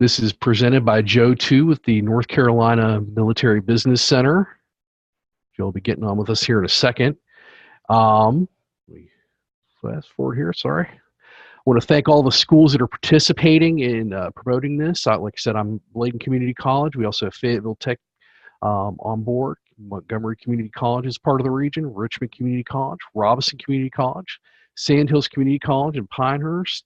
This is presented by Joe too with the North Carolina Military Business Center. Joe will be getting on with us here in a second. We fast forward here, sorry. I want to thank all the schools that are participating in promoting this. Like I said, I'm Bladen Community College. We also have Fayetteville Tech on board. Montgomery Community College is part of the region. Richmond Community College, Robinson Community College, Sandhills Community College in Pinehurst,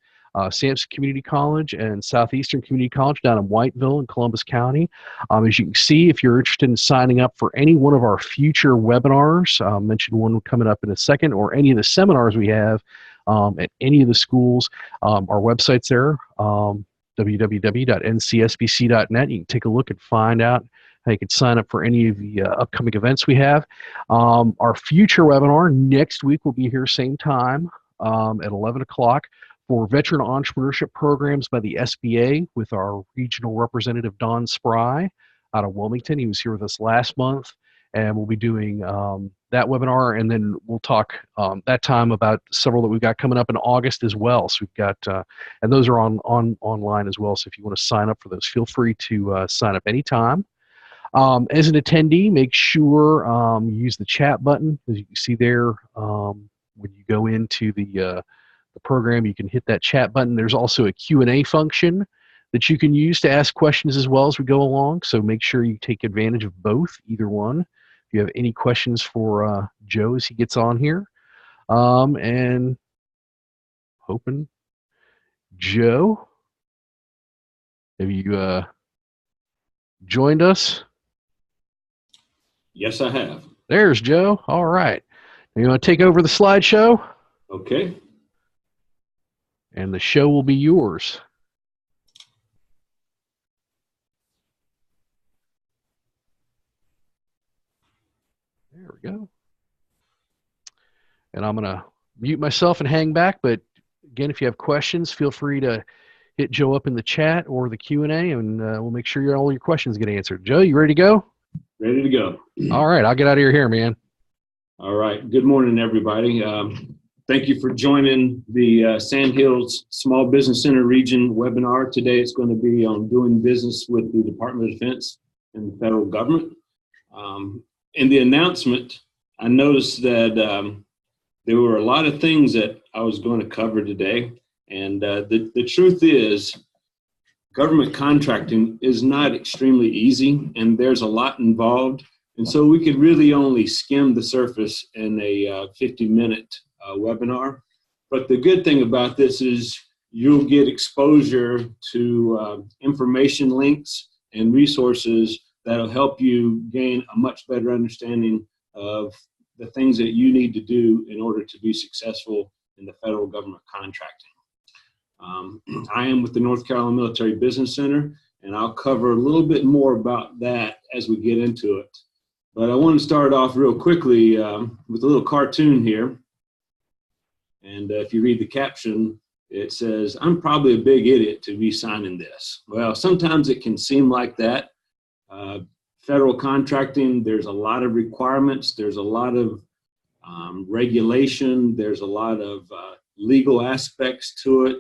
Sampson Community College, and Southeastern Community College down in Whiteville in Columbus County. As you can see, if you're interested in signing up for any one of our future webinars, I'll mention one coming up in a second, or any of the seminars we have at any of the schools, our website's there, www.ncsbc.net. You can take a look and find out how you can sign up for any of the upcoming events we have. Our future webinar next week will be here same time at 11 o'clock for Veteran Entrepreneurship Programs by the SBA with our regional representative, Don Spry, out of Wilmington. He was here with us last month, and we'll be doing that webinar, and then we'll talk that time about several that we've got coming up in August as well. So we've got, and those are online as well, so if you want to sign up for those, feel free to sign up anytime. As an attendee, make sure you use the chat button. As you can see there, when you go into the program, you can hit that chat button. There's also a Q&A function that you can use to ask questions as well as we go along. So make sure you take advantage of both, either one. If you have any questions for Joe as he gets on here. And hoping, Joe, have you joined us? Yes, I have. There's Joe. All right. You want to take over the slideshow? Okay. And the show will be yours. There we go. And I'm going to mute myself and hang back. But again, if you have questions, feel free to hit Joe up in the chat or the Q&A, and we'll make sure all your questions get answered. Joe, you ready to go? Ready to go. All right. I'll get out of your hair, man. All right. Good morning, everybody. Thank you for joining the Sandhills Small Business Center Region webinar. Today it's going to be on doing business with the Department of Defense and the federal government. In the announcement, I noticed that there were a lot of things that I was going to cover today. And the truth is, government contracting is not extremely easy, and there's a lot involved. And so we could really only skim the surface in a 50-minute webinar. But the good thing about this is you'll get exposure to information links and resources that'll help you gain a much better understanding of the things that you need to do in order to be successful in the federal government contracting. I am with the North Carolina Military Business Center, and I'll cover a little bit more about that as we get into it. But I want to start off real quickly with a little cartoon here. And if you read the caption, it says, "I'm probably a big idiot to be signing this." Well, sometimes it can seem like that. Federal contracting, there's a lot of requirements. There's a lot of regulation. There's a lot of legal aspects to it.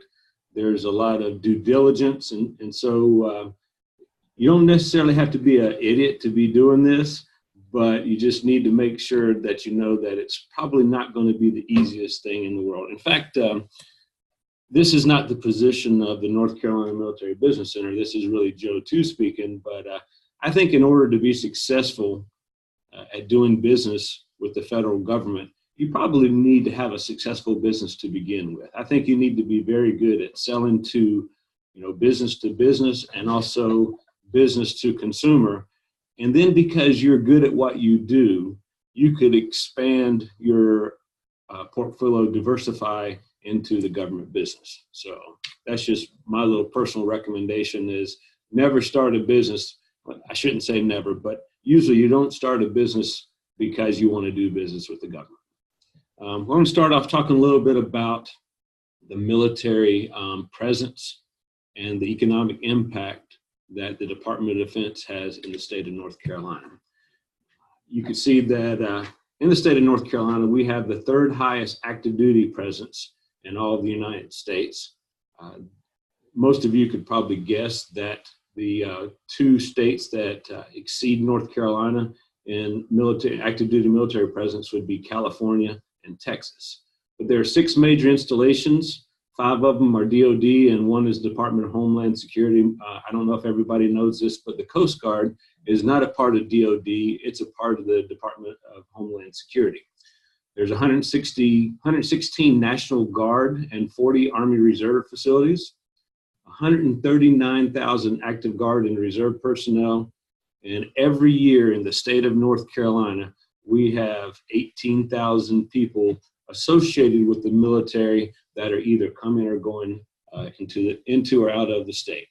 There's a lot of due diligence. And so you don't necessarily have to be an idiot to be doing this, but you just need to make sure that you know that it's probably not going to be the easiest thing in the world. In fact, this is not the position of the North Carolina Military Business Center. This is really Joe too speaking, but I think in order to be successful at doing business with the federal government, you probably need to have a successful business to begin with. I think you need to be very good at selling to, business to business and also business to consumer. And then because you're good at what you do, you could expand your portfolio, diversify into the government business. So that's just my little personal recommendation is never start a business. I shouldn't say never, but usually you don't start a business because you want to do business with the government. I'm going to start off talking a little bit about the military presence and the economic impact that the Department of Defense has in the state of North Carolina. You can see that in the state of North Carolina, we have the third highest active duty presence in all of the United States. most of you could probably guess that the two states that exceed North Carolina in active duty military presence would be California and Texas. But there are 6 major installations. 5 of them are DOD and 1 is Department of Homeland Security. I don't know if everybody knows this, but the Coast Guard is not a part of DOD. It's a part of the Department of Homeland Security. There's 116 National Guard and 40 Army Reserve facilities, 139,000 active Guard and Reserve personnel, and every year in the state of North Carolina, we have 18,000 people associated with the military that are either coming or going into or out of the state.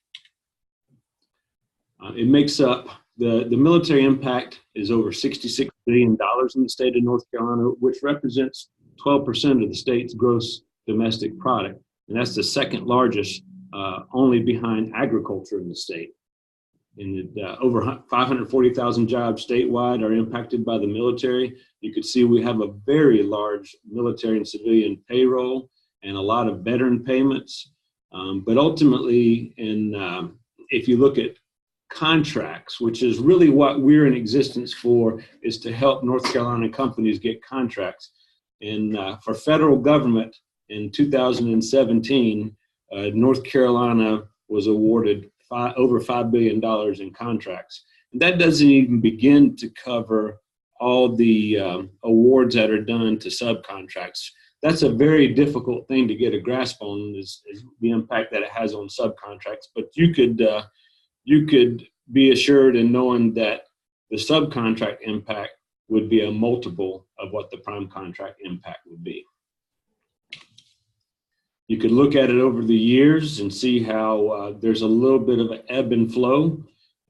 It makes up, the military impact is over $66 billion in the state of North Carolina, which represents 12% of the state's gross domestic product. And that's the second largest, only behind agriculture in the state. And over 540,000 jobs statewide are impacted by the military. You could see we have a very large military and civilian payroll and a lot of veteran payments. But ultimately, if you look at contracts, which is really what we're in existence for, is to help North Carolina companies get contracts. And for federal government in 2017, North Carolina was awarded over $5 billion in contracts. And that doesn't even begin to cover all the awards that are done to subcontracts. That's a very difficult thing to get a grasp on, is the impact that it has on subcontracts. But you could be assured in knowing that the subcontract impact would be a multiple of what the prime contract impact would be. You could look at it over the years and see how there's a little bit of an ebb and flow.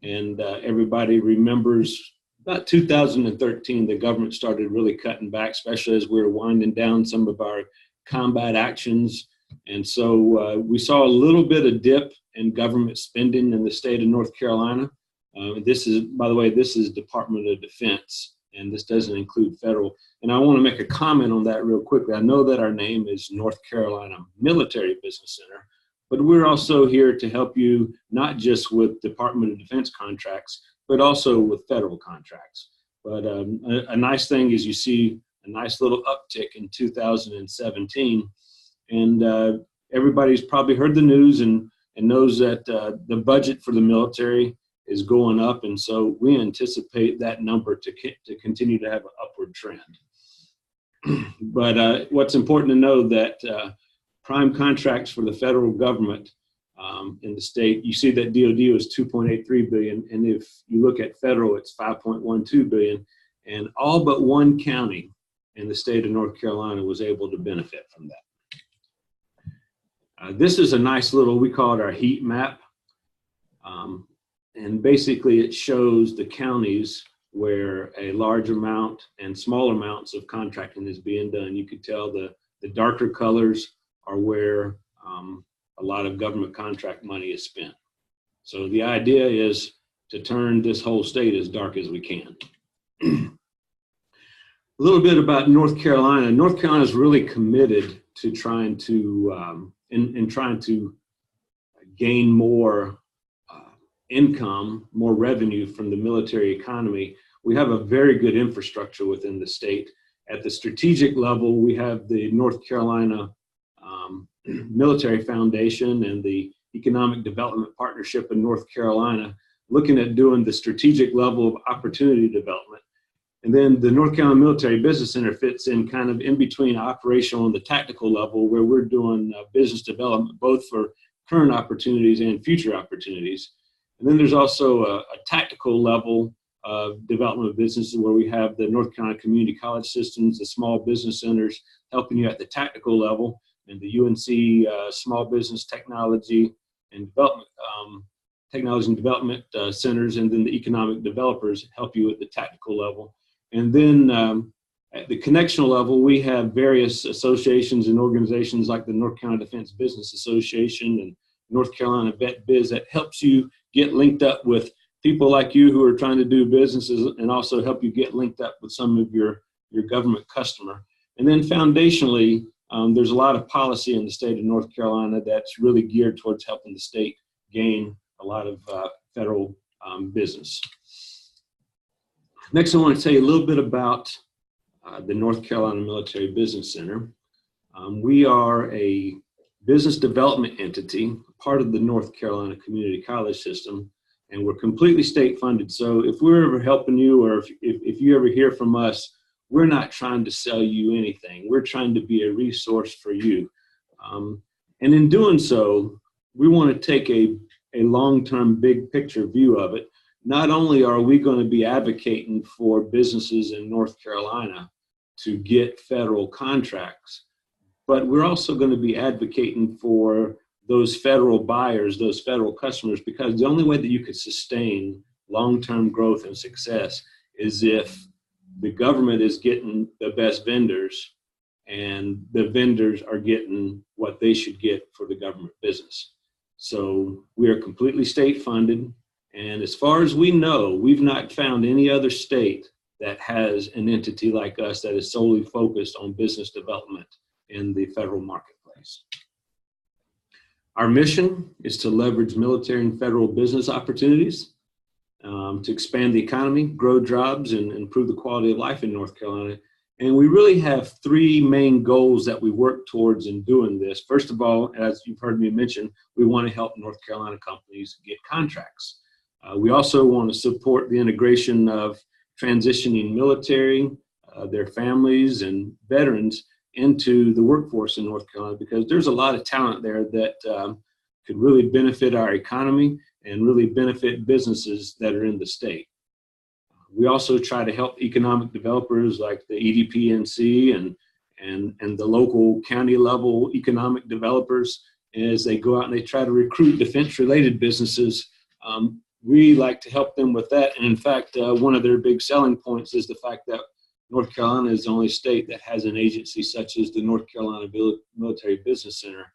And everybody remembers about 2013, the government started really cutting back, especially as we were winding down some of our combat actions. And so we saw a little bit of dip in government spending in the state of North Carolina. This is, by the way, this is Department of Defense, and this doesn't include federal. And I want to make a comment on that real quickly. I know that our name is North Carolina Military Business Center, but we're also here to help you not just with Department of Defense contracts, but also with federal contracts. But a nice thing is you see a nice little uptick in 2017. And everybody's probably heard the news and knows that the budget for the military is going up. And so we anticipate that number to continue to have an upward trend. But what's important to know that prime contracts for the federal government in the state, you see that DOD was $2.83 billion. And if you look at federal, it's $5.12 billion. And all but one county in the state of North Carolina was able to benefit from that. This is a nice little, we call it our heat map. And basically it shows the counties where a large amount and small amounts of contracting is being done. You could tell the darker colors are where a lot of government contract money is spent. So the idea is to turn this whole state as dark as we can. A little bit about North Carolina. North Carolina is really committed to trying to, trying to gain more income, more revenue from the military economy. We have a very good infrastructure within the state. At the strategic level, we have the North Carolina Military Foundation and the Economic Development Partnership in North Carolina, looking at doing the strategic level of opportunity development. And then the North Carolina Military Business Center fits in kind of in between operational and the tactical level, where we're doing business development, both for current opportunities and future opportunities. And then there's also a tactical level of development of businesses, where we have the North Carolina Community College Systems, the small business centers, helping you at the tactical level, and the UNC Small Business Technology and Development centers, and then the economic developers help you at the tactical level. And then at the connectional level, we have various associations and organizations like the North Carolina Defense Business Association and North Carolina Vet Biz that helps you get linked up with people like you who are trying to do businesses, and also help you get linked up with some of your government customer. And then foundationally, there's a lot of policy in the state of North Carolina that's really geared towards helping the state gain a lot of federal business. Next, I want to tell you a little bit about the North Carolina Military Business Center. We are a business development entity, part of the North Carolina Community College System, and we're completely state funded. So if we're ever helping you, or if you ever hear from us, we're not trying to sell you anything. We're trying to be a resource for you. And in doing so, we want to take a long-term big picture view of it. Not only are we going to be advocating for businesses in North Carolina to get federal contracts, but we're also going to be advocating for those federal buyers, those federal customers, because the only way that you could sustain long-term growth and success is if the government is getting the best vendors and the vendors are getting what they should get for the government business. So we are completely state funded. And as far as we know, we've not found any other state that has an entity like us that is solely focused on business development in the federal marketplace. Our mission is to leverage military and federal business opportunities to expand the economy, grow jobs, and improve the quality of life in North Carolina. And we really have three main goals that we work towards in doing this. First of all, as you've heard me mention, we want to help North Carolina companies get contracts. We also want to support the integration of transitioning military, their families, and veterans into the workforce in North Carolina, because there's a lot of talent there that could really benefit our economy and really benefit businesses that are in the state. We also try to help economic developers like the EDPNC and the local county level economic developers as they go out and they try to recruit defense-related businesses. We like to help them with that. And in fact, one of their big selling points is the fact that North Carolina is the only state that has an agency such as the North Carolina Military Business Center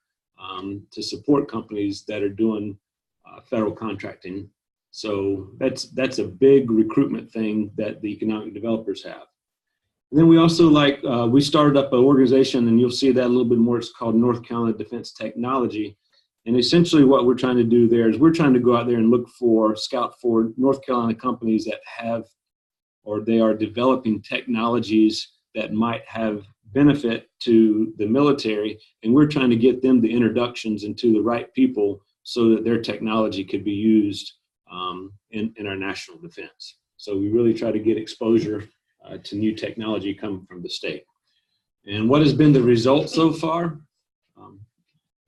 to support companies that are doing federal contracting. So that's a big recruitment thing that the economic developers have. And then we also we started up an organization, and you'll see that a little bit more. It's called North Carolina Defense Technology. And essentially what we're trying to do there is we're trying to go out there and scout for North Carolina companies that have, or they are developing technologies that might have benefit to the military. And we're trying to get them the introductions into the right people so that their technology could be used in our national defense. So we really try to get exposure to new technology coming from the state. And what has been the result so far?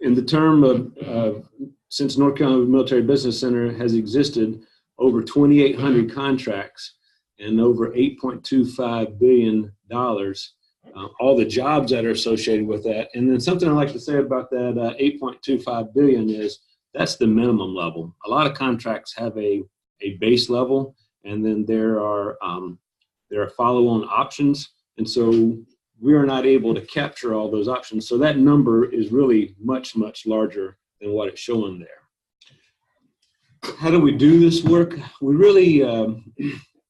In the term of since North Carolina Military Business Center has existed, over 2,800 contracts and over $8.25 billion, all the jobs that are associated with that. And then something I like to say about that $8.25 billion is that's the minimum level. A lot of contracts have a base level, and then there are follow-on options. And so we are not able to capture all those options. So that number is really much, much larger than what it's showing there. How do we do this work? We really,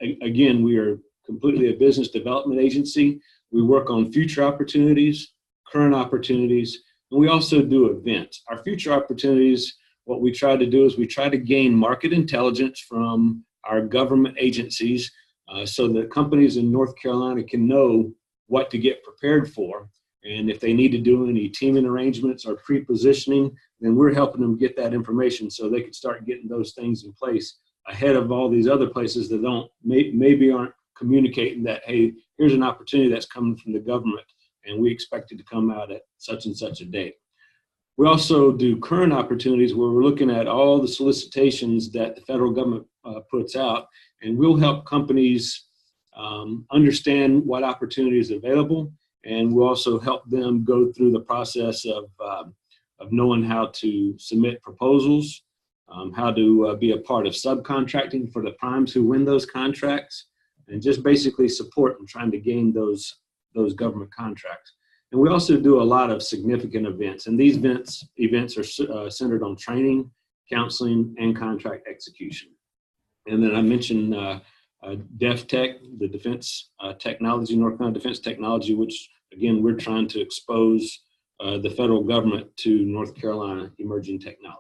again, we are completely a business development agency. We work on future opportunities, current opportunities, and we also do events. Our future opportunities, what we try to do is we try to gain market intelligence from our government agencies so that companies in North Carolina can know what to get prepared for. And if they need to do any teaming arrangements or pre-positioning, then we're helping them get that information so they can start getting those things in place ahead of all these other places that maybe aren't communicating that, hey, here's an opportunity that's coming from the government and we expect it to come out at such and such a date. We also do current opportunities where we're looking at all the solicitations that the federal government puts out, and we'll help companies understand what opportunity is available, and we'll also help them go through the process of knowing how to submit proposals, how to be a part of subcontracting for the primes who win those contracts, and just basically support in trying to gain those government contracts. And we also do a lot of significant events, and these events are centered on training, counseling, and contract execution. And then I mentioned DEFTECH, the Defense Technology, North Carolina Defense Technology, which again, we're trying to expose the federal government to North Carolina emerging technologies.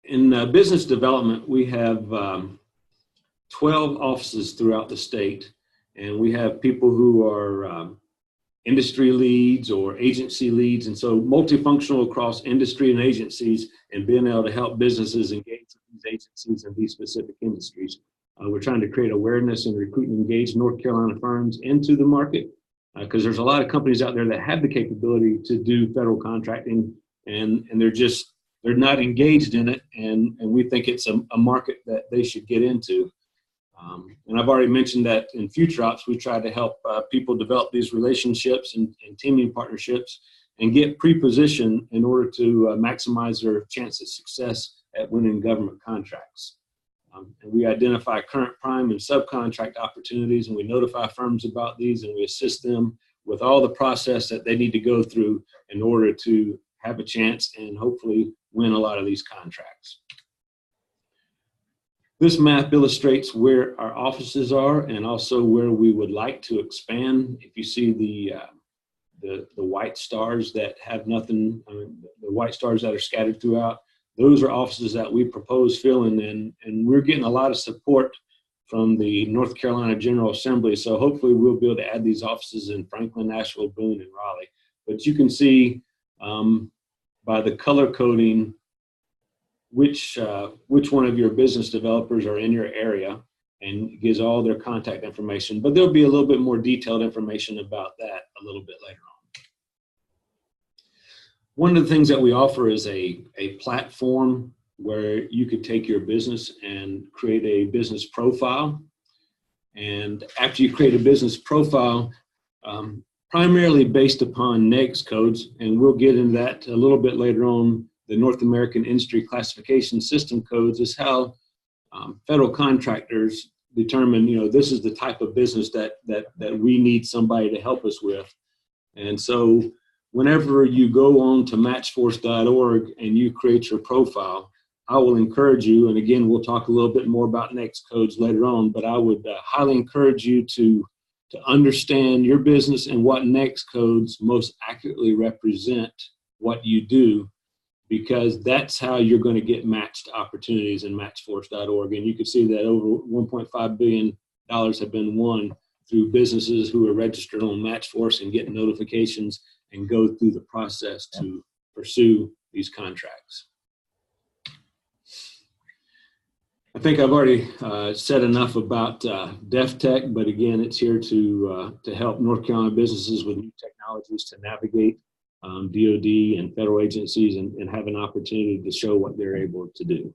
In business development, we have 12 offices throughout the state, and we have people who are industry leads or agency leads, and so multifunctional across industry and agencies, and being able to help businesses engage with these agencies in these specific industries. We're trying to create awareness and recruit and engage North Carolina firms into the market, because there's a lot of companies out there that have the capability to do federal contracting, and they're not engaged in it, and we think it's a market that they should get into. And I've already mentioned that in Future Ops, we try to help people develop these relationships and teaming partnerships and get pre-positioned in order to maximize their chance of success at winning government contracts. And we identify current prime and subcontract opportunities, and we notify firms about these, and we assist them with all the process that they need to go through in order to have a chance and hopefully win a lot of these contracts. This map illustrates where our offices are and also where we would like to expand. If you see the white stars that have nothing, the white stars that are scattered throughout, those are offices that we propose filling in, and we're getting a lot of support from the North Carolina General Assembly. So hopefully we'll be able to add these offices in Franklin, Nashville, Boone, and Raleigh. But you can see by the color coding which one of your business developers are in your area, and it gives all their contact information. But there'll be a little bit more detailed information about that a little bit later on. One of the things that we offer is a platform where you could take your business and create a business profile. And after you create a business profile, primarily based upon NAICS codes, and we'll get into that a little bit later on, the North American Industry Classification System codes is how federal contractors determine, this is the type of business that we need somebody to help us with. And so whenever you go on to matchforce.org and you create your profile, I will encourage you, and again, we'll talk a little bit more about NAICS codes later on, but I would highly encourage you to understand your business and what NAICS codes most accurately represent what you do, because that's how you're going to get matched opportunities in matchforce.org. And you can see that over $1.5 billion have been won through businesses who are registered on Matchforce and get notifications and go through the process to pursue these contracts. I think I've already said enough about DEFTECH, but again, it's here to help North Carolina businesses with new technologies to navigate DOD and federal agencies and have an opportunity to show what they're able to do.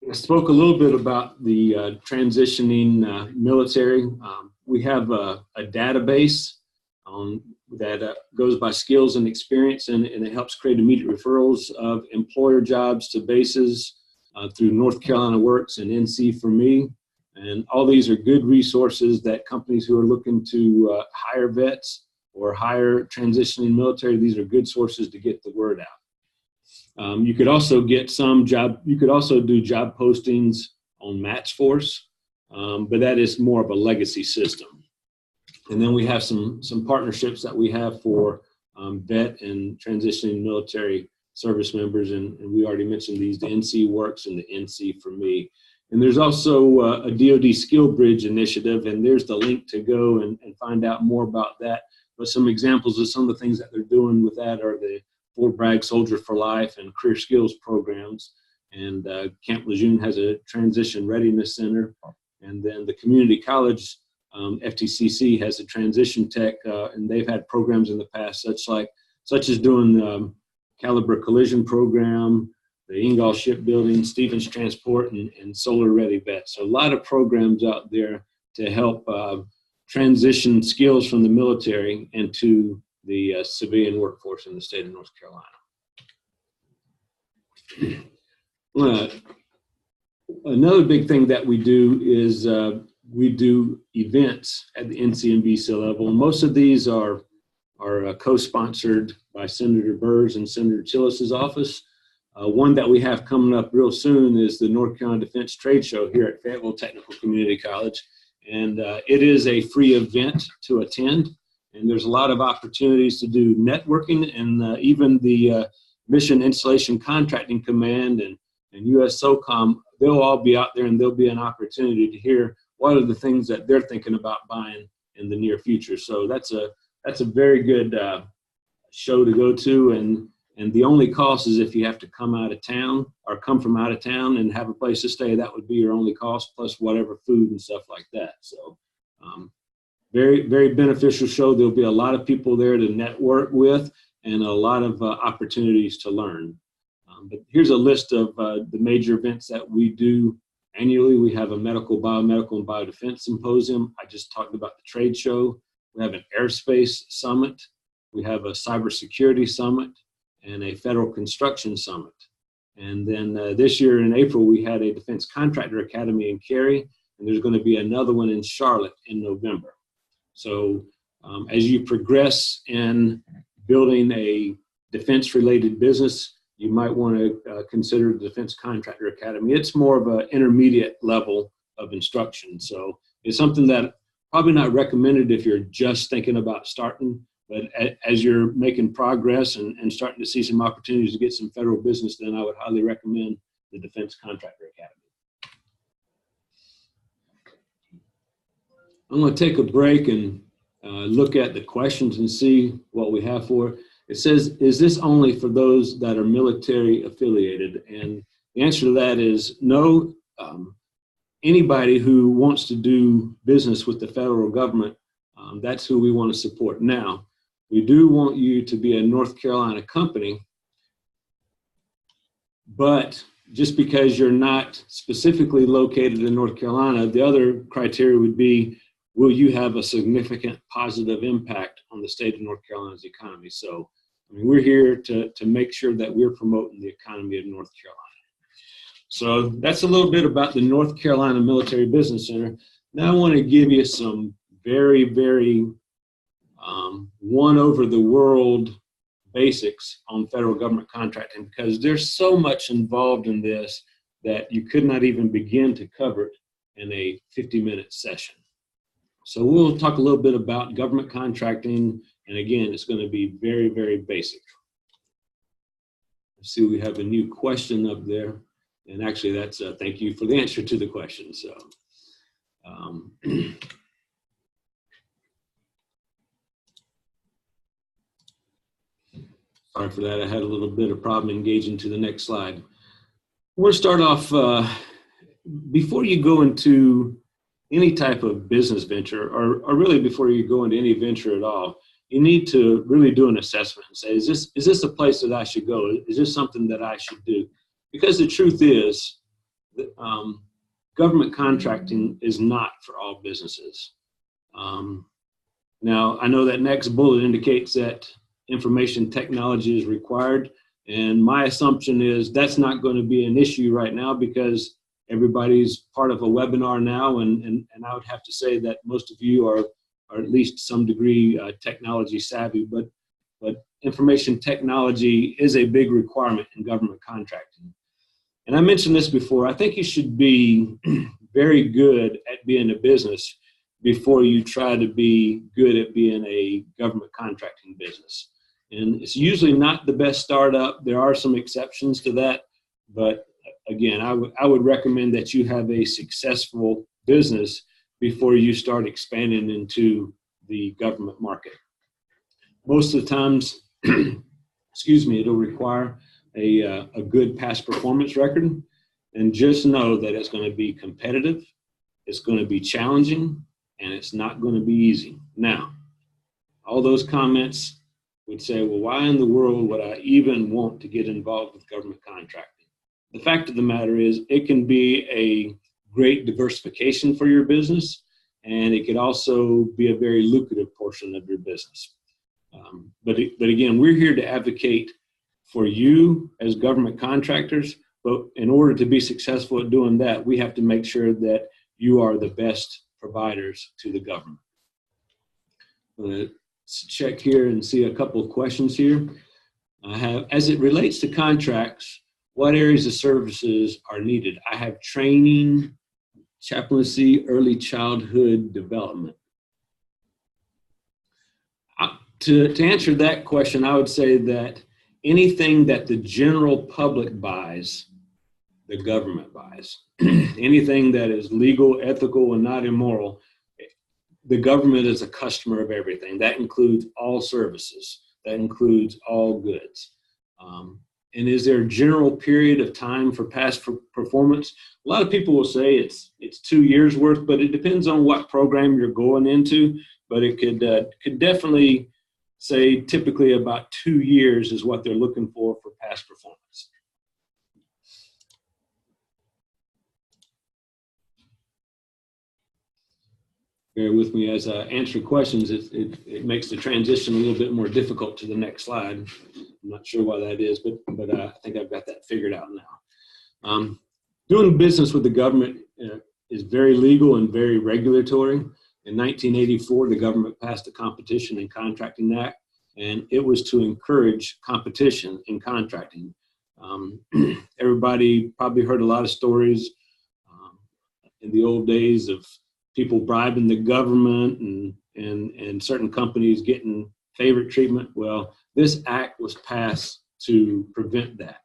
I spoke a little bit about the transitioning military. We have a database that goes by skills and experience, and it helps create immediate referrals of employer jobs to bases through North Carolina Works and NC for Me. And all these are good resources that companies who are looking to hire vets or hire transitioning military, these are good sources to get the word out. You could also get you could also do job postings on Matchforce, but that is more of a legacy system. And then we have some partnerships that we have for vet and transitioning military service members, and we already mentioned these, the NC Works and the NC for Me. And there's also a DoD Skill Bridge initiative, and there's the link to go and find out more about that. But some examples of some of the things that they're doing with that are the Fort Bragg Soldier for Life and Career Skills programs. And Camp Lejeune has a Transition Readiness Center. And then the community college, FTCC, has a Transition Tech, and they've had programs in the past, such as doing the Caliber Collision Program, the Ingall Shipbuilding, Stevens Transport, and Solar Ready Vets. So a lot of programs out there to help transition skills from the military into the civilian workforce in the state of North Carolina. Another big thing that we do is we do events at the NCMBC level. Most of these are co-sponsored by Senator Burr's and Senator Tillis's office. One that we have coming up real soon is the North Carolina Defense Trade Show here at Fayetteville Technical Community College. And it is a free event to attend. And there's a lot of opportunities to do networking, and even the Mission Installation Contracting Command and US SOCOM, they'll all be out there, and there'll be an opportunity to hear what are the things that they're thinking about buying in the near future. So that's a very good show to go to, and the only cost is if you have to come out of town or come from out of town and have a place to stay. That would be your only cost, plus whatever food and stuff like that. So very, very beneficial show. There'll be a lot of people there to network with and a lot of opportunities to learn. But here's a list of the major events that we do annually. We have a medical, biomedical, and biodefense symposium. I just talked about the trade show. We have an airspace summit. We have a cybersecurity summit and a federal construction summit. And then this year in April, we had a Defense Contractor Academy in Cary, and there's going to be another one in Charlotte in November. So as you progress in building a defense-related business, you might want to consider the Defense Contractor Academy. It's more of an intermediate level of instruction. So it's something that probably not recommended if you're just thinking about starting, but as you're making progress and starting to see some opportunities to get some federal business, then I would highly recommend the Defense Contractor Academy. I'm going to take a break and look at the questions and see what we have for it. It says, is this only for those that are military affiliated? And the answer to that is no. Anybody who wants to do business with the federal government, that's who we want to support. Now, we do want you to be a North Carolina company, but just because you're not specifically located in North Carolina, the other criteria would be, will you have a significant positive impact on the state of North Carolina's economy? So, I mean, we're here to make sure that we're promoting the economy of North Carolina. So that's a little bit about the North Carolina Military Business Center. Now I want to give you some very, very one-over-the-world basics on federal government contracting, because there's so much involved in this that you could not even begin to cover it in a 50-minute session. So we'll talk a little bit about government contracting, and again, it's going to be very, very basic. Let's see, we have a new question up there, and actually that's a thank you for the answer to the question. So sorry for that, I had a little bit of problem engaging to the next slide. We'll start off, before you go into any type of business venture, or really before you go into any venture at all, you need to really do an assessment and say, is this a place that I should go? Is this something that I should do? Because the truth is that government contracting is not for all businesses. Now, I know that next bullet indicates that information technology is required, and my assumption is that's not going to be an issue right now because everybody's part of a webinar now, and I would have to say that most of you are at least some degree technology savvy, but information technology is a big requirement in government contracting. And I mentioned this before, I think you should be very good at being a business before you try to be good at being a government contracting business. And it's usually not the best startup. There are some exceptions to that, but again, I would recommend that you have a successful business before you start expanding into the government market. Most of the times, excuse me, it'll require a good past performance record, and just know that it's going to be competitive, it's going to be challenging, and it's not going to be easy. Now, all those comments would say, well, why in the world would I even want to get involved with government contracting? The fact of the matter is, it can be a great diversification for your business, and it could also be a very lucrative portion of your business. But again, we're here to advocate for you as government contractors, but in order to be successful at doing that, we have to make sure that you are the best providers to the government. Let's check here and see a couple of questions here. As it relates to contracts, what areas of services are needed. I have training, chaplaincy, early childhood development. To answer that question, I would say that anything that the general public buys, the government buys. Anything that is legal, ethical, and not immoral, the government is a customer of everything. That includes all services. That includes all goods. And is there a general period of time for past performance? A lot of people will say it's 2 years worth, but it depends on what program you're going into. But it could definitely say typically about 2 years is what they're looking for past performance. Bear with me as I answer questions. It makes the transition a little bit more difficult to the next slide. I'm not sure why that is, but I think I've got that figured out now. Doing business with the government is very legal and very regulatory. In 1984, the government passed the Competition and Contracting Act, and it was to encourage competition in contracting. Everybody probably heard a lot of stories in the old days of people bribing the government and certain companies getting favorite treatment. Well, this act was passed to prevent that.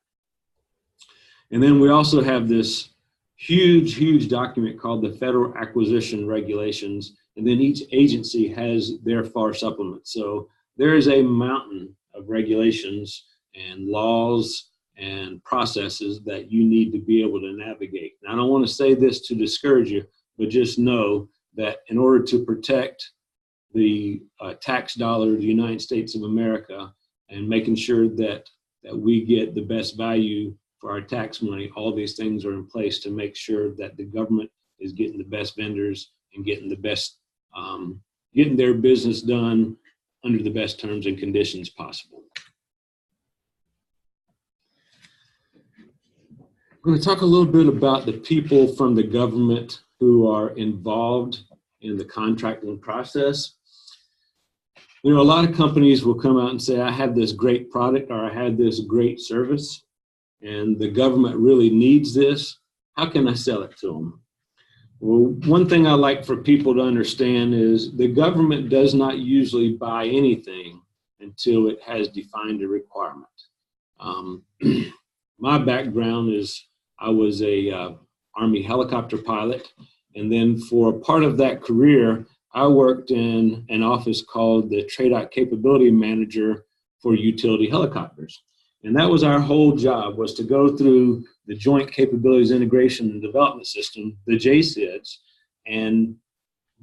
And then we also have this huge document called the Federal Acquisition Regulations, and then each agency has their FAR supplement. So there is a mountain of regulations and laws and processes that you need to be able to navigate. And I don't want to say this to discourage you, but just know that in order to protect the tax dollar of the United States of America and making sure that we get the best value for our tax money, all these things are in place to make sure that the government is getting the best vendors and getting the best, getting their business done under the best terms and conditions possible. I'm going to talk a little bit about the people from the government who are involved in the contracting process. You know, a lot of companies will come out and say, I have this great product or I have this great service, and the government really needs this. How can I sell it to them? Well, one thing I like for people to understand is the government does not usually buy anything until it has defined a requirement. My background is I was a Army helicopter pilot, and then for a part of that career, I worked in an office called the TRADOC Capability Manager for utility helicopters. And that was our whole job, was to go through the Joint Capabilities Integration and Development System, the JCIDS, and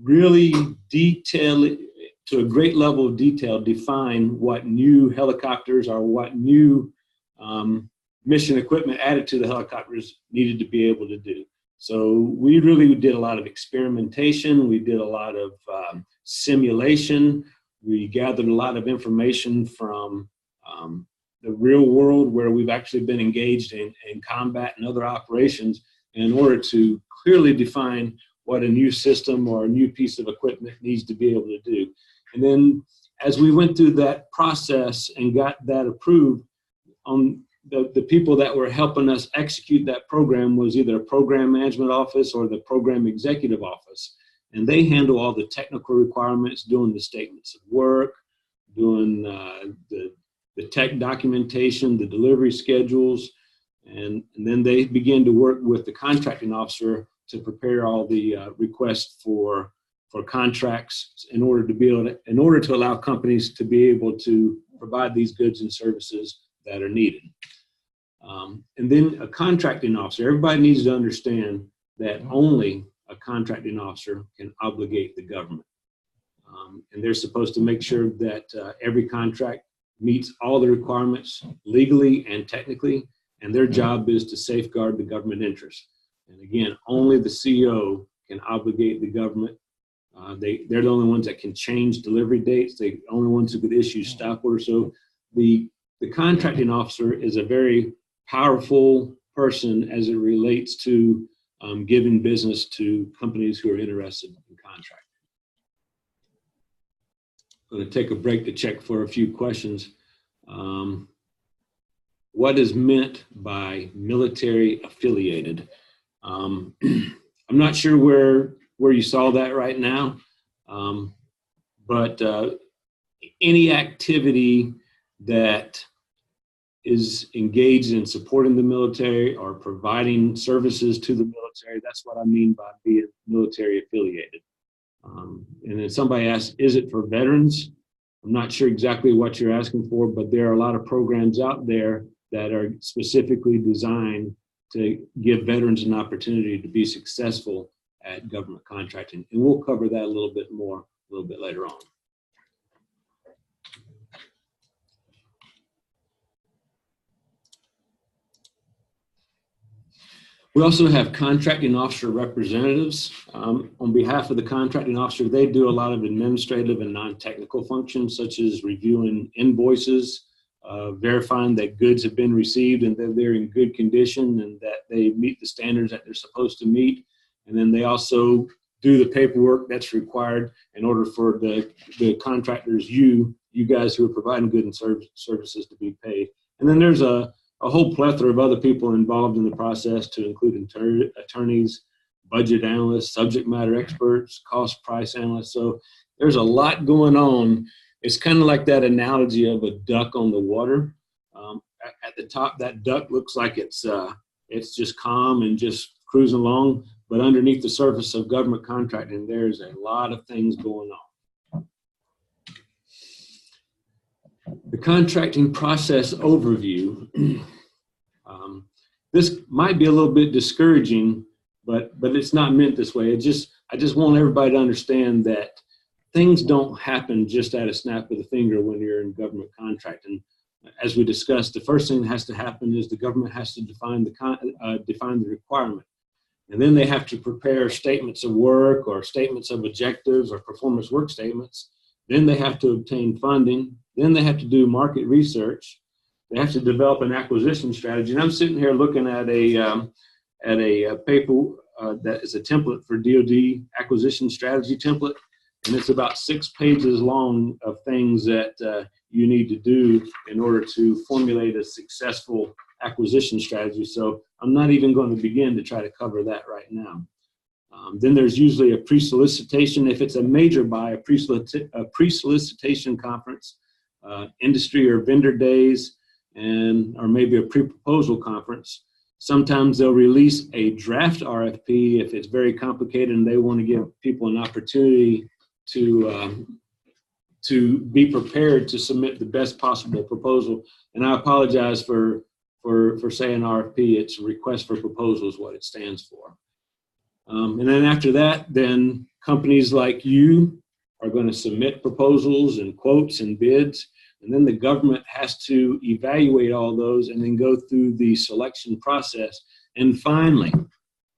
really detail it to a great level of detail, define what new helicopters or what new mission equipment added to the helicopters needed to be able to do. So we really did a lot of experimentation. We did a lot of simulation. We gathered a lot of information from the real world where we've actually been engaged in combat and other operations in order to clearly define what a new system or a new piece of equipment needs to be able to do. And then as we went through that process and got that approved, the people that were helping us execute that program was either a program management office or the program executive office. And they handle all the technical requirements, doing the statements of work, doing the tech documentation, the delivery schedules, and then they begin to work with the contracting officer to prepare all the requests for contracts in order to allow companies to be able to provide these goods and services that are needed. And then a contracting officer, everybody needs to understand that only a contracting officer can obligate the government. And they're supposed to make sure that every contract meets all the requirements legally and technically, and their job is to safeguard the government interest. And again, only the CEO can obligate the government. They're the only ones that can change delivery dates. They're the only ones who could issue stop orders. So the contracting officer is a very powerful person as it relates to giving business to companies who are interested in contracting. I'm going to take a break to check for a few questions. what is meant by military affiliated. I'm not sure where you saw that right now, but any activity that is engaged in supporting the military or providing services to the military, that's what I mean by being military affiliated. And then somebody asked, is it for veterans? I'm not sure exactly what you're asking for, but there are a lot of programs out there that are specifically designed to give veterans an opportunity to be successful at government contracting. And we'll cover that a little bit more a little bit later on. We also have contracting officer representatives. On behalf of the contracting officer, they do a lot of administrative and non-technical functions, such as reviewing invoices, verifying that goods have been received and that they're in good condition and that they meet the standards that they're supposed to meet. And then they also do the paperwork that's required in order for the contractors, you guys who are providing goods and services, to be paid. And then there's a whole plethora of other people involved in the process, to include attorneys, budget analysts, subject matter experts, cost price analysts. So there's a lot going on. It's kind of like that analogy of a duck on the water. At the top, that duck looks like it's just calm and just cruising along, but underneath the surface of government contracting, there's a lot of things going on. The contracting process overview. This might be a little bit discouraging, but it's not meant this way. I just want everybody to understand that things don't happen just at a snap of the finger when you're in government contracting. As we discussed, the first thing that has to happen is the government has to define the requirement. And then they have to prepare statements of work or statements of objectives or performance work statements. Then they have to obtain funding. Then they have to do market research. They have to develop an acquisition strategy. And I'm sitting here looking at a paper that is a template for DoD acquisition strategy template. And it's about 6 pages long of things that you need to do in order to formulate a successful acquisition strategy. So I'm not even going to begin to try to cover that right now. Then there's usually a pre-solicitation. If it's a major buy, a pre-solicitation conference, industry or vendor days, or maybe a pre-proposal conference. Sometimes they'll release a draft RFP if it's very complicated and they want to give people an opportunity to be prepared to submit the best possible proposal. And I apologize for saying RFP. It's a request for proposal is what it stands for. And then after that, then companies like you are going to submit proposals and quotes and bids. And then the government has to evaluate all those and then go through the selection process. And finally,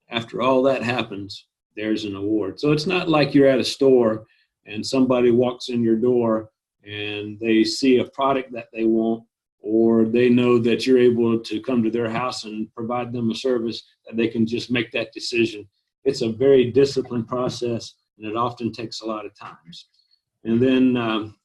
after all that happens, there's an award. So it's not like you're at a store and somebody walks in your door and they see a product that they want, or they know that you're able to come to their house and provide them a service that they can just make that decision. It's a very disciplined process, and it often takes a lot of times. And then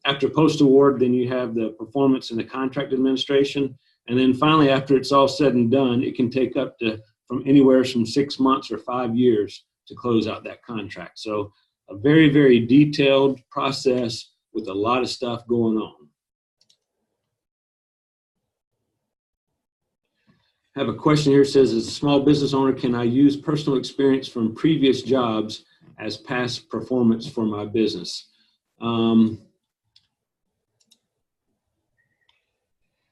after post-award, then you have the performance and the contract administration. And then finally, after it's all said and done, it can take up to from anywhere from 6 months or 5 years to close out that contract. So a very, very detailed process with a lot of stuff going on. I have a question here. It says, as a small business owner, can I use personal experience from previous jobs as past performance for my business?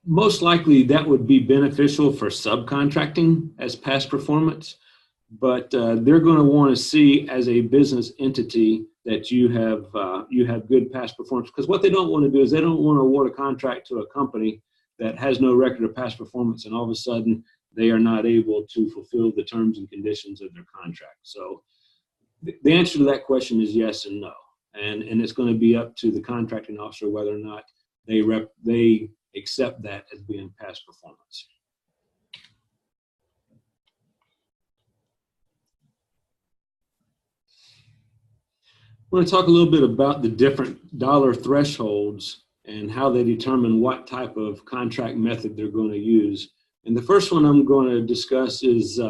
Most likely that would be beneficial for subcontracting as past performance, but they're going to want to see as a business entity that you have good past performance, because what they don't want to do is they don't want to award a contract to a company that has no record of past performance and all of a sudden they are not able to fulfill the terms and conditions of their contract. So the answer to that question is yes and no. And it's going to be up to the contracting officer whether or not they accept that as being past performance. I want to talk a little bit about the different dollar thresholds and how they determine what type of contract method they're going to use. And the first one I'm going to discuss is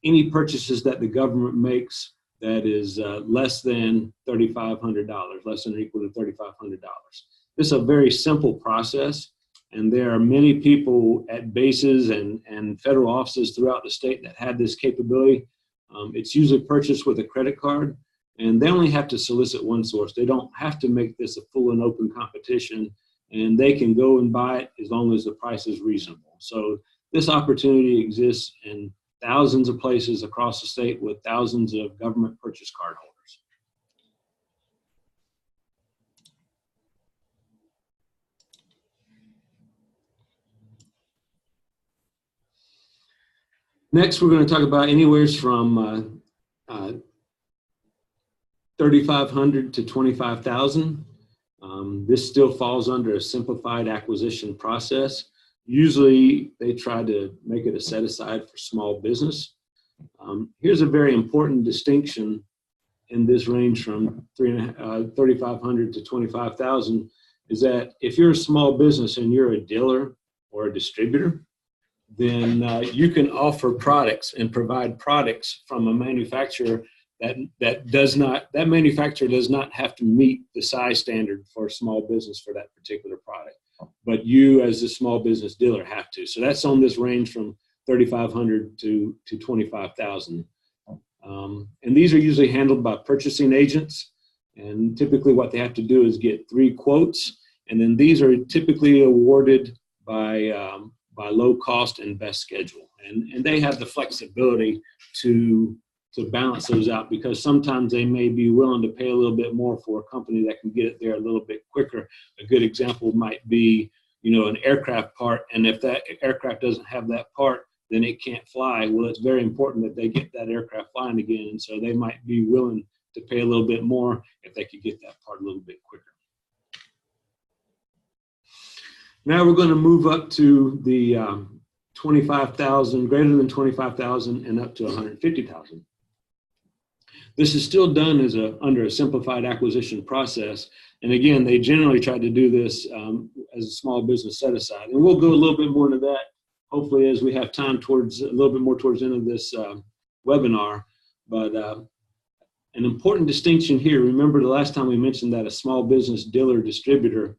any purchases that the government makes that is less than $3,500, less than or equal to $3,500. This is a very simple process, and there are many people at bases and federal offices throughout the state that have this capability. It's usually purchased with a credit card, and they only have to solicit one source. They don't have to make this a full and open competition, and they can go and buy it as long as the price is reasonable. So this opportunity exists in thousands of places across the state with thousands of government purchase card holders. Next, we're going to talk about anywhere from $3,500 to $25,000. This still falls under a simplified acquisition process. Usually, they try to make it a set aside for small business. Here's a very important distinction in this range from $3,500 to $25,000 is that if you're a small business and you're a dealer or a distributor, then you can offer products and provide products from a manufacturer that manufacturer does not have to meet the size standard for a small business for that particular product, but you as a small business dealer have to. So that's on this range from $3,500 to $25,000. And these are usually handled by purchasing agents, and typically what they have to do is get 3 quotes, and then these are typically awarded by low cost and best schedule. And they have the flexibility to balance those out, because sometimes they may be willing to pay a little bit more for a company that can get it there a little bit quicker. A good example might be, an aircraft part, and if that aircraft doesn't have that part, then it can't fly. Well, it's very important that they get that aircraft flying again, and so they might be willing to pay a little bit more if they could get that part a little bit quicker. Now we're going to move up to the 25,000, greater than 25,000, and up to 150,000. This is still done under a simplified acquisition process. And again, they generally try to do this as a small business set aside. And we'll go a little bit more into that, hopefully, as we have time towards a little bit more towards the end of this webinar. But an important distinction here, remember the last time we mentioned that a small business dealer distributor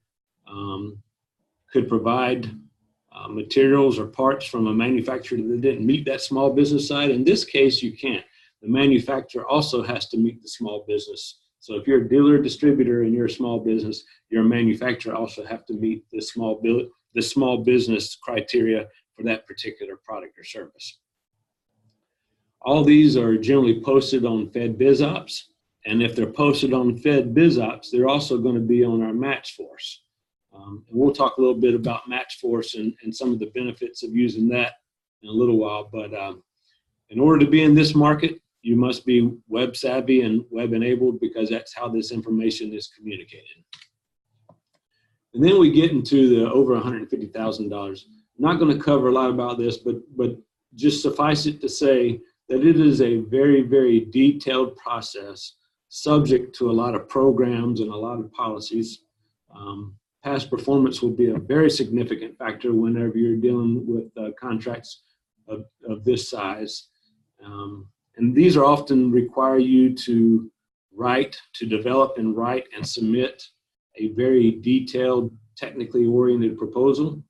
could provide materials or parts from a manufacturer that didn't meet that small business side. In this case, you can't. The manufacturer also has to meet the small business. So if you're a dealer distributor and you're a small business, your manufacturer also have to meet the small business criteria for that particular product or service. All these are generally posted on Fed BizOps, and if they're posted on Fed BizOps, they're also going to be on our match force. And we'll talk a little bit about match force and some of the benefits of using that in a little while. But in order to be in this market, you must be web savvy and web enabled, because that's how this information is communicated. And then we get into the over $150,000. I'm not going to cover a lot about this, but just suffice it to say that it is a very, very detailed process, subject to a lot of programs and a lot of policies. Past performance will be a very significant factor whenever you're dealing with contracts of this size. And these are often require you to develop and write and submit a very detailed, technically oriented proposal.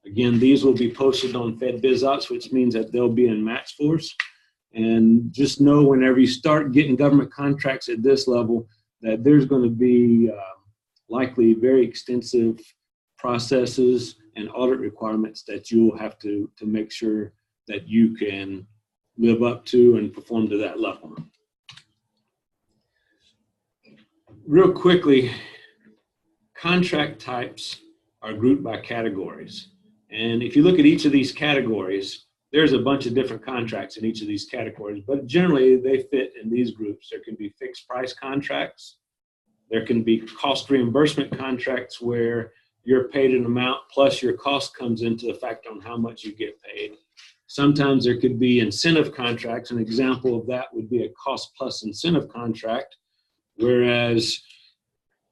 Again, these will be posted on Fed BizOps, which means that they'll be in match force. And just know whenever you start getting government contracts at this level, that there's going to be likely very extensive processes and audit requirements that you'll have to make sure that you can live up to and perform to that level. Real quickly, contract types are grouped by categories. And if you look at each of these categories, there's a bunch of different contracts in each of these categories, but generally they fit in these groups. There can be fixed price contracts. There can be cost reimbursement contracts where you're paid an amount plus your cost comes into effect on how much you get paid. Sometimes there could be incentive contracts. An example of that would be a cost plus incentive contract, whereas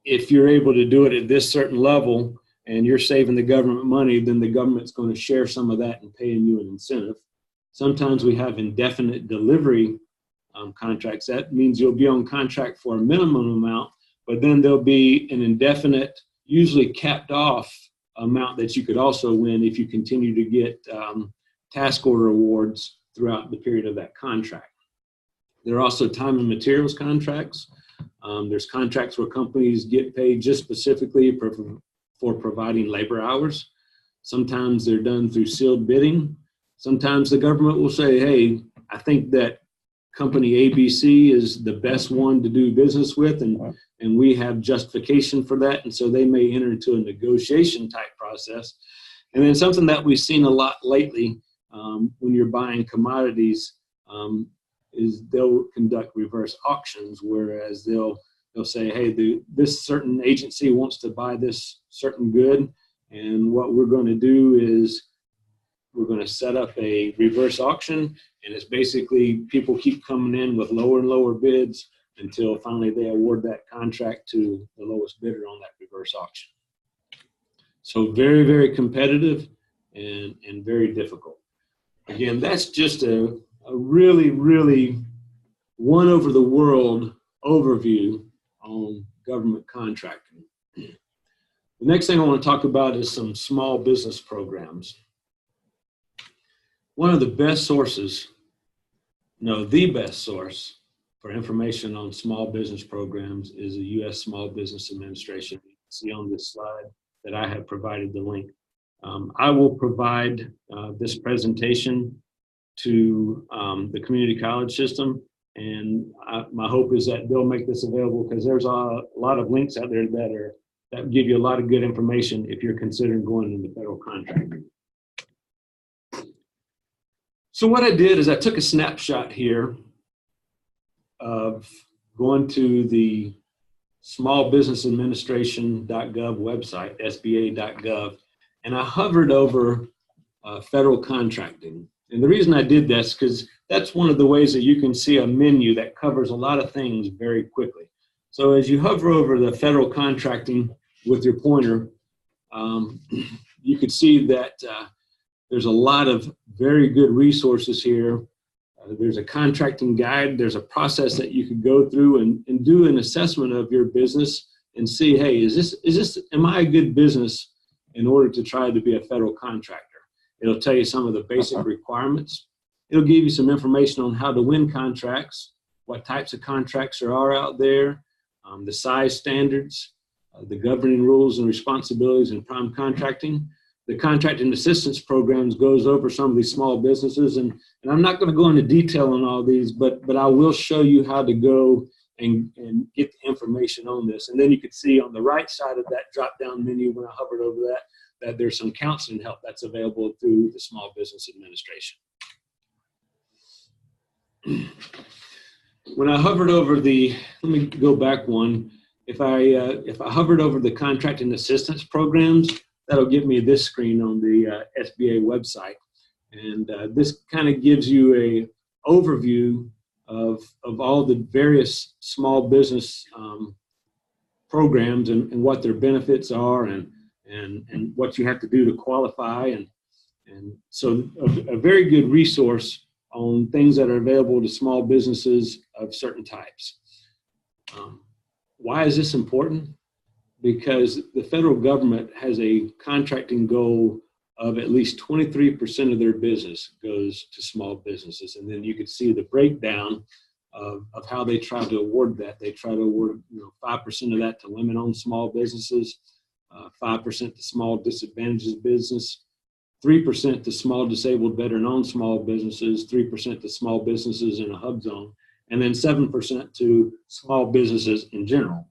if you're able to do it at this certain level and you're saving the government money, then the government's going to share some of that and paying you an incentive. Sometimes we have indefinite delivery contracts. That means you'll be on contract for a minimum amount, but then there'll be an indefinite, usually capped off amount that you could also win if you continue to get task order awards throughout the period of that contract. There are also time and materials contracts. There's contracts where companies get paid just specifically for providing labor hours. Sometimes they're done through sealed bidding. Sometimes the government will say, hey, I think that company ABC is the best one to do business with, and we have justification for that. And so they may enter into a negotiation type process. And then something that we've seen a lot lately when you're buying commodities is they'll conduct reverse auctions, whereas they'll say, hey, this certain agency wants to buy this certain good, and what we're going to do is we're going to set up a reverse auction, and it's basically people keep coming in with lower and lower bids until finally they award that contract to the lowest bidder on that reverse auction. So very, very competitive and very difficult. Again, that's just a really, really one over the world overview on government contracting. The next thing I want to talk about is some small business programs. One of the best sources, no, the best source for information on small business programs is the U.S. Small Business Administration. You can see on this slide that I have provided the link. I will provide this presentation to the community college system, and my hope is that they'll make this available, because there's a lot of links out there that give you a lot of good information if you're considering going into federal contracting. So what I did is I took a snapshot here of going to the smallbusinessadministration.gov website, sba.gov, and I hovered over federal contracting. And the reason I did this is because that's one of the ways that you can see a menu that covers a lot of things very quickly. So as you hover over the federal contracting with your pointer, you could see that there's a lot of very good resources here. There's a contracting guide. There's a process that you could go through and do an assessment of your business and see, hey, am I a good business in order to try to be a federal contractor? It'll tell you some of the basic requirements. It'll give you some information on how to win contracts, what types of contracts there are out there, the size standards, the governing rules and responsibilities in prime contracting. The contracting assistance programs goes over some of these small businesses, and I'm not going to go into detail on all these, but I will show you how to go and get the information on this. And then you can see on the right side of that drop-down menu, when I hovered over that there's some counseling help that's available through the Small Business Administration. When I hovered over let me go back one. If I hovered over the contracting assistance programs, that'll give me this screen on the SBA website. And this kind of gives you a overview of all the various small business programs and what their benefits are and what you have to do to qualify. And so a very good resource on things that are available to small businesses of certain types. Why is this important? Because the federal government has a contracting goal of at least 23% of their business goes to small businesses. And then you can see the breakdown of how they try to award that. They try to award 5% of that to women-owned small businesses, 5% to small disadvantaged business, 3% to small disabled veteran-owned small businesses, 3% to small businesses in a hub zone, and then 7% to small businesses in general.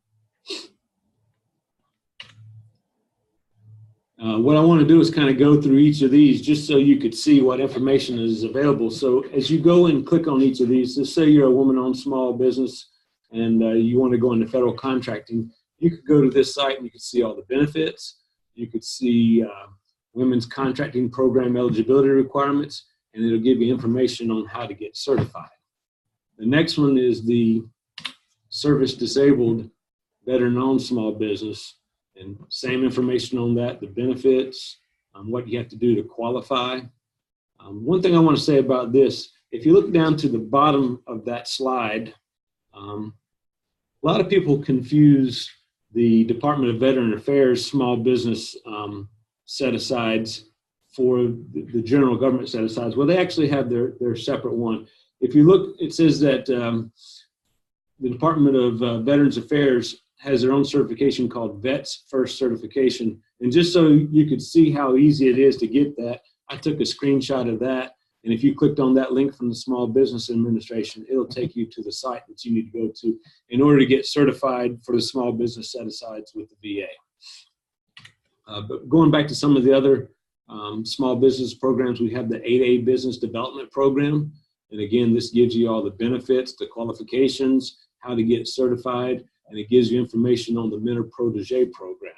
What I want to do is kind of go through each of these just so you could see what information is available. So as you go and click on each of these, let's say you're a woman-owned small business and you want to go into federal contracting, you could go to this site and you could see all the benefits. You could see women's contracting program eligibility requirements, and it'll give you information on how to get certified. The next one is the service disabled veteran-owned small business, and same information on that, the benefits, what you have to do to qualify. One thing I want to say about this, if you look down to the bottom of that slide, a lot of people confuse the Department of Veteran Affairs small business set-asides for the general government set-asides. Well, they actually have their separate one. If you look, it says that the Department of Veterans Affairs has their own certification called Vets First Certification. And just so you could see how easy it is to get that, I took a screenshot of that. And if you clicked on that link from the Small Business Administration, it'll take you to the site that you need to go to in order to get certified for the small business set-asides with the VA. But going back to some of the other small business programs, we have the 8A Business Development Program. And again, this gives you all the benefits, the qualifications, how to get certified, and it gives you information on the Mentor Protege program.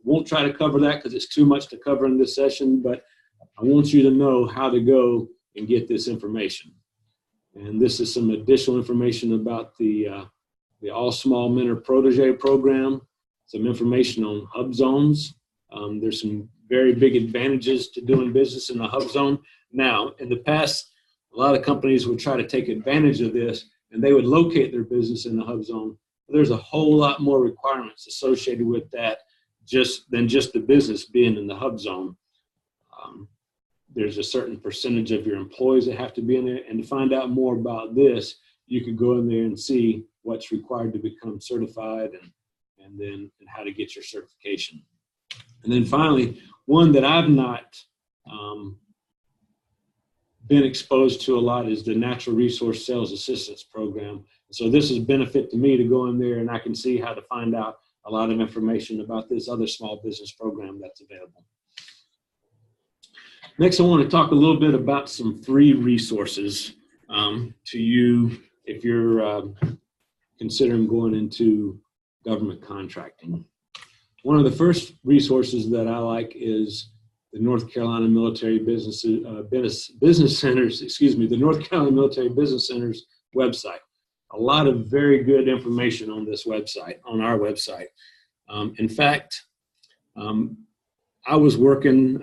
Won't try to cover that because it's too much to cover in this session, but I want you to know how to go and get this information. And this is some additional information about the All Small Mentor Protege program, some information on hub zones. There's some very big advantages to doing business in the hub zone. Now, in the past, a lot of companies would try to take advantage of this, and they would locate their business in the hub zone. There's a whole lot more requirements associated with that than just the business being in the hub zone. There's a certain percentage of your employees that have to be in there. And to find out more about this, you could go in there and see what's required to become certified and how to get your certification. And then finally, one that I've not been exposed to a lot is the Natural Resource Sales Assistance Program. So this is a benefit to me to go in there and I can see how to find out a lot of information about this other small business program that's available. Next, I want to talk a little bit about some free resources to you if you're considering going into government contracting. One of the first resources that I like is the North Carolina Military Business Centers, the North Carolina Military Business Center's website. A lot of very good information on this website, on our website. In fact, I was working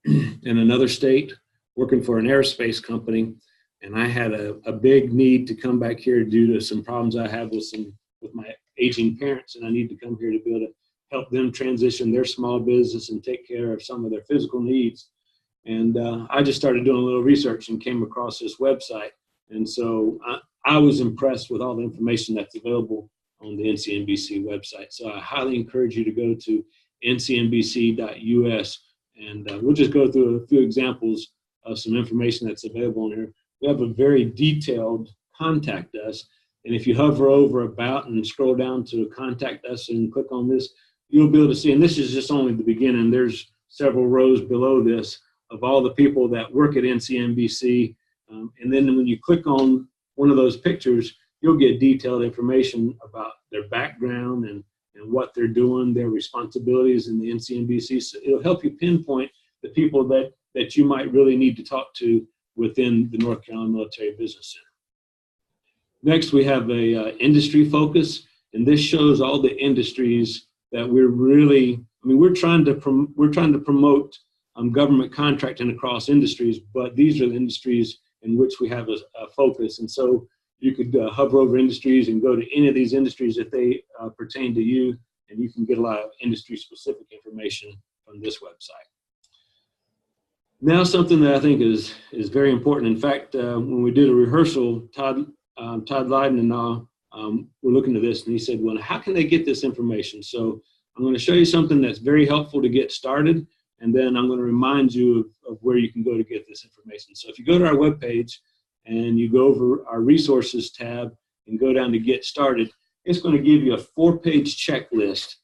in another state, working for an aerospace company, and I had a big need to come back here due to some problems I have with my aging parents, and I need to come here to be able to help them transition their small business and take care of some of their physical needs. And I just started doing a little research and came across this website. And so I was impressed with all the information that's available on the NCMBC website. So I highly encourage you to go to ncmbc.us, and we'll just go through a few examples of some information that's available on here. We have a very detailed contact us, and if you hover over about and scroll down to contact us and click on this, you'll be able to see, and this is just only the beginning, there's several rows below this of all the people that work at NCMBC, and then when you click on one of those pictures, you'll get detailed information about their background and what they're doing, their responsibilities in the NCMBC. So it'll help you pinpoint the people that you might really need to talk to within the North Carolina Military Business Center. Next, we have a industry focus, and this shows all the industries that we're trying to promote government contracting across industries, but these are the industries in which we have a focus. And so you could hover over industries and go to any of these industries if they pertain to you, and you can get a lot of industry-specific information from this website. Now, something that I think is very important. In fact, when we did a rehearsal, Todd Lyden and I were looking at this, and he said, well, how can they get this information? So I'm going to show you something that's very helpful to get started, and then I'm going to remind you of where you can go to get this information. So if you go to our webpage, and you go over our resources tab and go down to get started, it's going to give you a 4-page checklist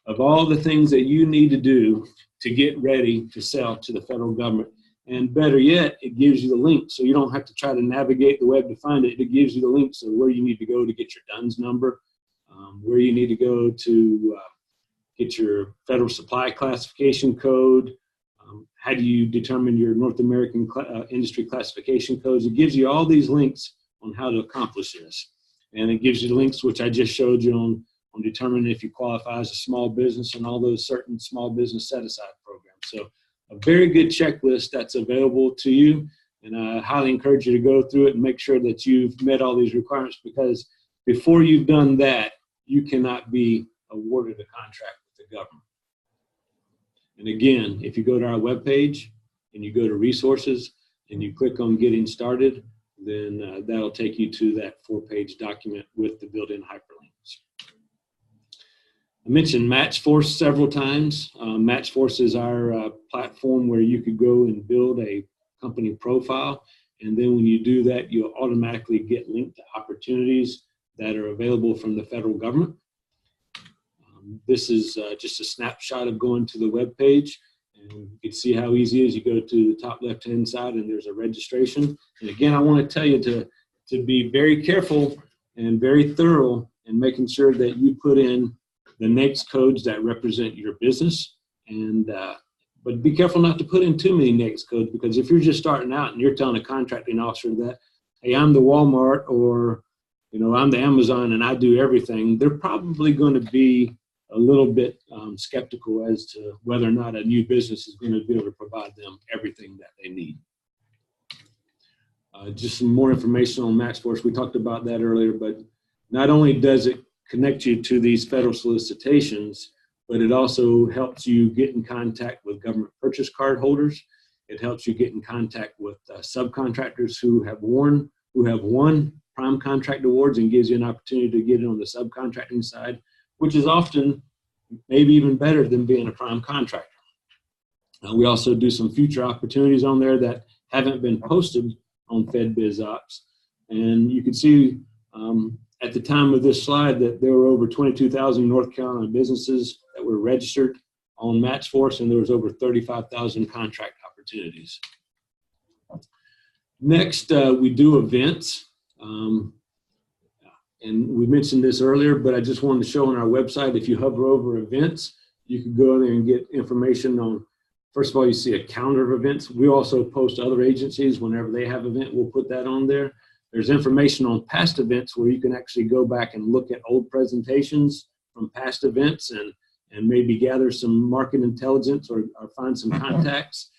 of all the things that you need to do to get ready to sell to the federal government. And better yet, it gives you the link, so you don't have to try to navigate the web to find it. It gives you the links of where you need to go to get your DUNS number, where you need to go to get your federal supply classification code, how do you determine your North American industry classification codes. It gives you all these links on how to accomplish this. And it gives you the links which I just showed you on determining if you qualify as a small business and all those certain small business set-aside programs. So a very good checklist that's available to you, and I highly encourage you to go through it and make sure that you've met all these requirements, because before you've done that, you cannot be awarded a contract with the government. And again, if you go to our webpage and you go to resources and you click on getting started, then that'll take you to that 4-page document with the built-in hyperlinks. I mentioned MatchForce several times. MatchForce is our platform where you could go and build a company profile. And then when you do that, you'll automatically get linked to opportunities that are available from the federal government. This is just a snapshot of going to the web page, and you can see how easy it is. You go to the top left-hand side and there's a registration. And again, I want to tell you to be very careful and very thorough in making sure that you put in the NAICS codes that represent your business. And but be careful not to put in too many NAICS codes, because if you're just starting out and you're telling a contracting officer that, hey, I'm the Walmart, or, you know, I'm the Amazon and I do everything, they're probably going to be a little bit skeptical as to whether or not a new business is going to be able to provide them everything that they need. Just some more information on MatchForce. We talked about that earlier, but not only does it connect you to these federal solicitations, but it also helps you get in contact with government purchase card holders. It helps you get in contact with subcontractors who have won prime contract awards, and gives you an opportunity to get in on the subcontracting side, which is often maybe even better than being a prime contractor. We also do some future opportunities on there that haven't been posted on FedBizOps. And you can see at the time of this slide that there were over 22,000 North Carolina businesses that were registered on MatchForce, and there was over 35,000 contract opportunities. Next, we do events. And we mentioned this earlier, but I just wanted to show on our website, if you hover over events, you can go in there and get information on, first of all, you see a calendar of events. We also post other agencies whenever they have an event, we'll put that on there. There's information on past events where you can actually go back and look at old presentations from past events and maybe gather some market intelligence or find some contacts.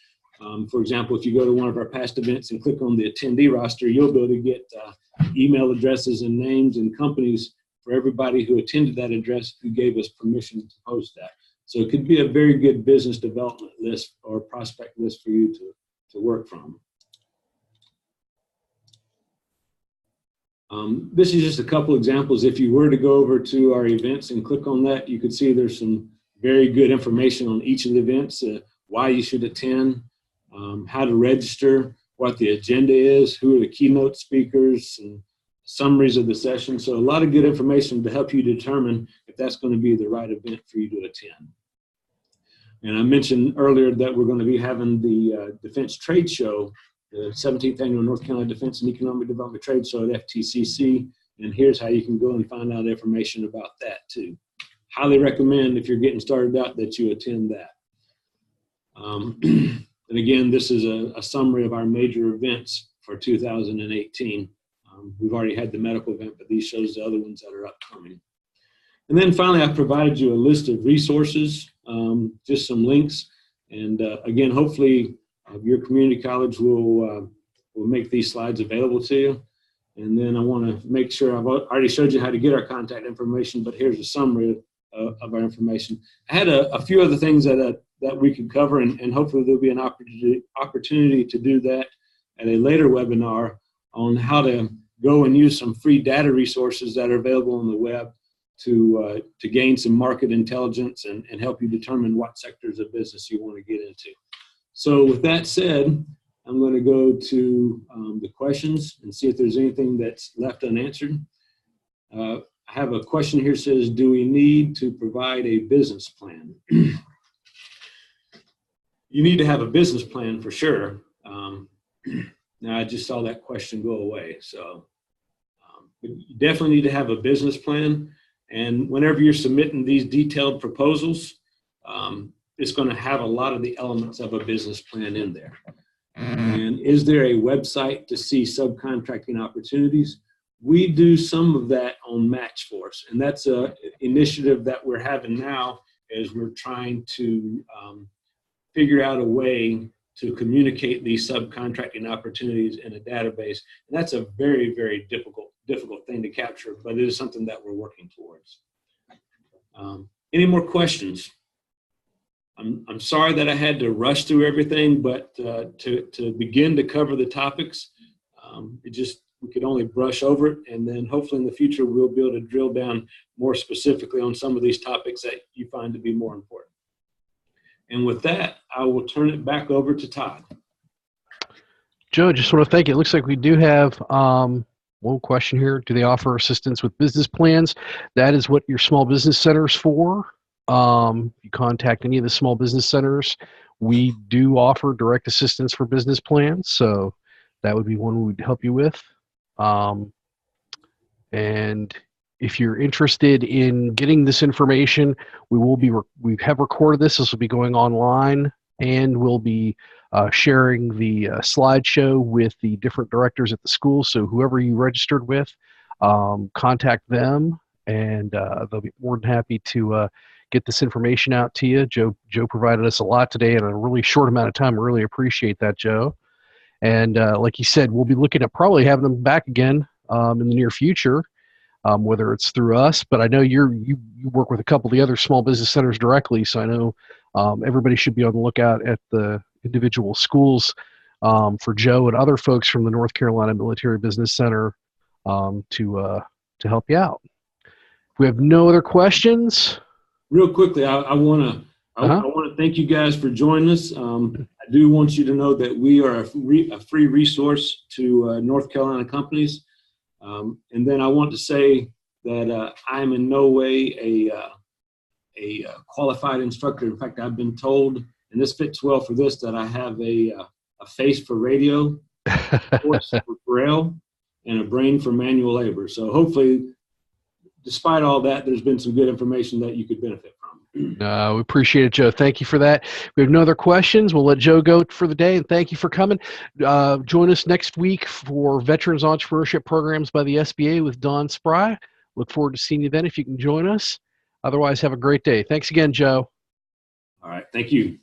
For example, if you go to one of our past events and click on the attendee roster, you'll be able to get email addresses and names and companies for everybody who attended that address who gave us permission to post that. So it could be a very good business development list or prospect list for you to work from. This is just a couple examples. If you were to go over to our events and click on that, you could see there's some very good information on each of the events, why you should attend, how to register, what the agenda is, who are the keynote speakers, and summaries of the session. So a lot of good information to help you determine if that's going to be the right event for you to attend. And I mentioned earlier that we're going to be having the Defense Trade Show, the 17th Annual North Carolina Defense and Economic Development Trade Show at FTCC. And here's how you can go and find out information about that too. Highly recommend, if you're getting started out, that you attend that. And again, this is a summary of our major events for 2018. We've already had the medical event, but these shows the other ones that are upcoming. And then finally, I've provided you a list of resources, just some links. And again, hopefully your community college will make these slides available to you. And then I want to make sure, I've already showed you how to get our contact information, but here's a summary of our information. I had a few other things that we could cover, and hopefully there'll be an opportunity to do that at a later webinar on how to go and use some free data resources that are available on the web to gain some market intelligence and help you determine what sectors of business you want to get into. So with that said, I'm going to go to the questions and see if there's anything that's left unanswered. I have a question here that says, do we need to provide a business plan? You need to have a business plan for sure. Now I just saw that question go away. So you definitely need to have a business plan. And whenever you're submitting these detailed proposals, it's going to have a lot of the elements of a business plan in there. And is there a website to see subcontracting opportunities? we do some of that on Match Force, and that's a initiative that we're having now as we're trying to figure out a way to communicate these subcontracting opportunities in a database. And that's a very, very difficult thing to capture, but it is something that we're working towards. Any more questions? I'm sorry that I had to rush through everything, but to begin to cover the topics, we could only brush over it, and then hopefully in the future we'll be able to drill down more specifically on some of these topics that you find to be more important. And with that, I will turn it back over to Todd. Joe, just want to thank you. It looks like we do have one question here. Do they offer assistance with business plans? That is what your small business center is for. If you contact any of the small business centers, we do offer direct assistance for business plans. So that would be one we'd help you with. And if you're interested in getting this information, we have recorded this. This will be going online, and we'll be sharing the slideshow with the different directors at the school. So whoever you registered with, contact them, and they'll be more than happy to get this information out to you. Joe provided us a lot today in a really short amount of time. I really appreciate that, Joe. And like you said, we'll be looking at probably having them back again in the near future, whether it's through us. But I know you work with a couple of the other small business centers directly, so I know everybody should be on the lookout at the individual schools for Joe and other folks from the North Carolina Military Business Center to help you out. If we have no other questions. Real quickly, I want to thank you guys for joining us. I do want you to know that we are a free resource to North Carolina companies. And then I want to say that I am in no way a qualified instructor. In fact, I've been told, and this fits well for this, that I have a face for radio, a voice for braille, and a brain for manual labor. So hopefully, despite all that, there's been some good information that you could benefit from. We appreciate it, Joe. Thank you for that. We have no other questions. We'll let Joe go for the day, and thank you for coming. Join us next week for Veterans Entrepreneurship Programs by the SBA with Don Spry. Look forward to seeing you then if you can join us. Otherwise, have a great day. Thanks again, Joe. All right. Thank you.